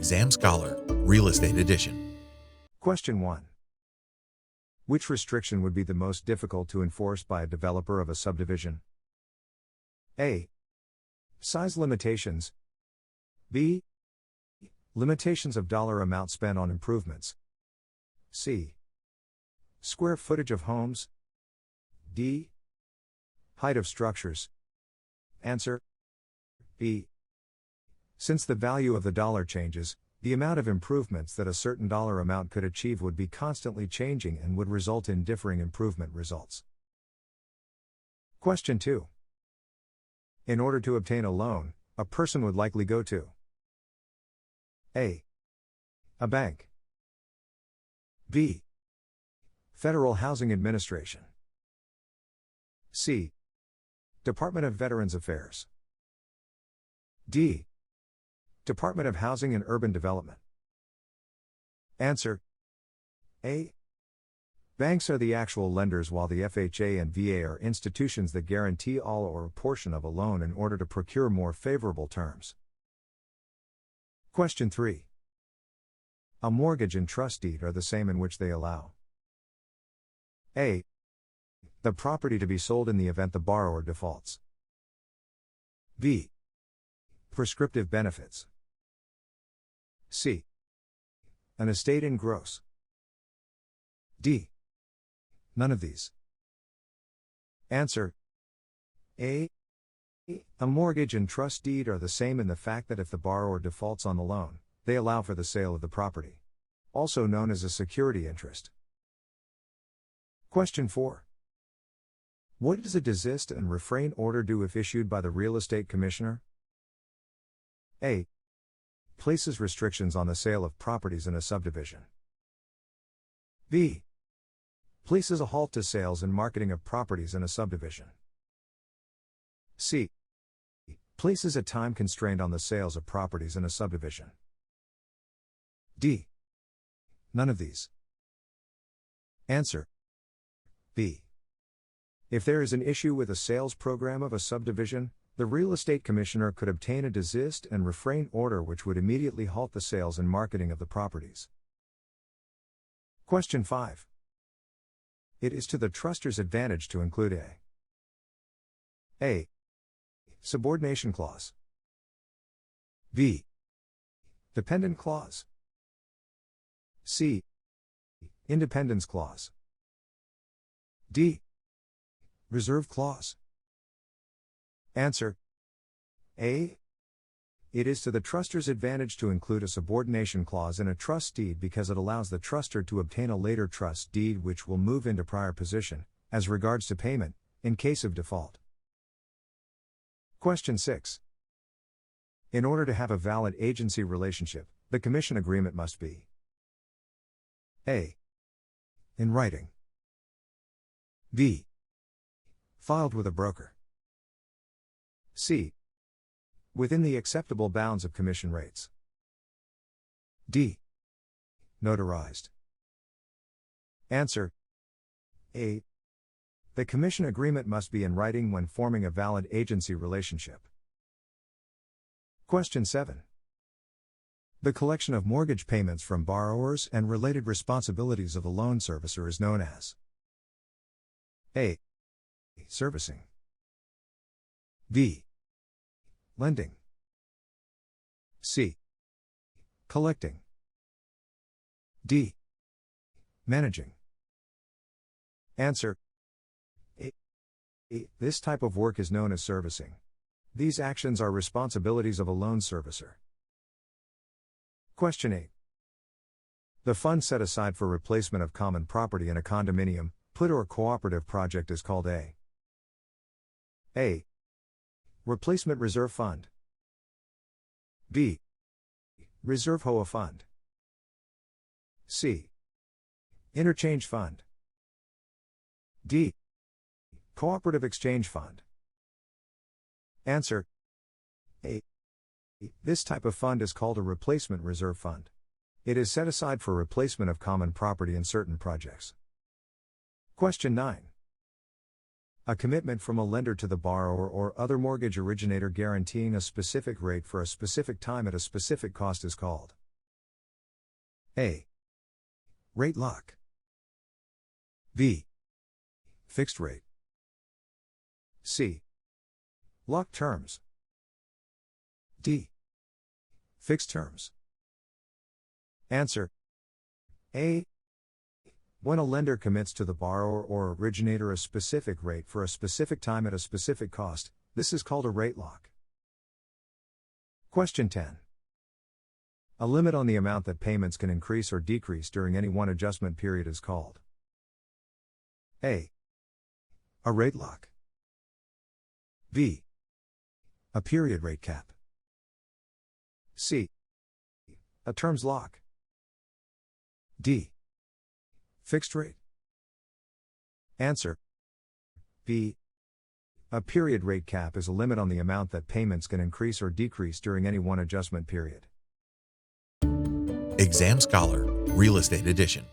Exam Scholar, Real Estate Edition. Question 1. Which restriction would be the most difficult to enforce by a developer of a subdivision? A. Size limitations. B. Limitations of dollar amount spent on improvements. C. Square footage of homes. D. Height of structures. Answer: B. Since the value of the dollar changes, the amount of improvements that a certain dollar amount could achieve would be constantly changing and would result in differing improvement results. Question 2. In order to obtain a loan, a person would likely go to A. A bank. B. Federal Housing Administration. C. Department of Veterans Affairs. D. Department of Housing and Urban Development. Answer: A. Banks are the actual lenders, while the FHA and VA are institutions that guarantee all or a portion of a loan in order to procure more favorable terms. Question 3. A mortgage and trust deed are the same in which they allow A. The property to be sold in the event the borrower defaults. B. Prescriptive benefits. C. An estate in gross. D. None of these. Answer: A. A mortgage and trust deed are the same in the fact that if the borrower defaults on the loan, they allow for the sale of the property, also known as a security interest. Question 4. What does a desist and refrain order do if issued by the Real Estate Commissioner? A. Places restrictions on the sale of properties in a subdivision. B. Places a halt to sales and marketing of properties in a subdivision. C. Places a time constraint on the sales of properties in a subdivision. D. None of these. Answer: B. If there is an issue with a sales program of a subdivision, the Real Estate Commissioner could obtain a desist and refrain order which would immediately halt the sales and marketing of the properties. Question 5. It is to the truster's advantage to include A. Subordination clause. B. Dependent clause. C. Independence clause. D. Reserve clause. Answer: A. It is to the truster's advantage to include a subordination clause in a trust deed because it allows the truster to obtain a later trust deed which will move into prior position, as regards to payment, in case of default. Question 6. In order to have a valid agency relationship, the commission agreement must be A. In writing. B. Filed with a broker. C. Within the acceptable bounds of commission rates. D. Notarized. Answer: A. The commission agreement must be in writing when forming a valid agency relationship. Question 7. The collection of mortgage payments from borrowers and related responsibilities of a loan servicer is known as A. Servicing. B. Lending. C. Collecting. D. Managing. Answer: A. This type of work is known as servicing. These actions are responsibilities of a loan servicer. Question 8. The fund set aside for replacement of common property in a condominium, PUD or cooperative project is called A. Replacement Reserve Fund. B. Reserve HOA Fund. C. Interchange Fund. D. Cooperative Exchange Fund. Answer: A. This type of fund is called a Replacement Reserve Fund. It is set aside for replacement of common property in certain projects. Question 9. A commitment from a lender to the borrower or other mortgage originator guaranteeing a specific rate for a specific time at a specific cost is called A. Rate lock. B. Fixed rate. C. Lock terms. D. Fixed terms. Answer A. When a lender commits to the borrower or originator a specific rate for a specific time at a specific cost, this is called a rate lock. Question 10. A limit on the amount that payments can increase or decrease during any one adjustment period is called A. A rate lock. B. A period rate cap. C. A terms lock. D. Fixed rate. Answer B. A period rate cap is a limit on the amount that payments can increase or decrease during any one adjustment period. Exam Scholar, Real Estate Edition.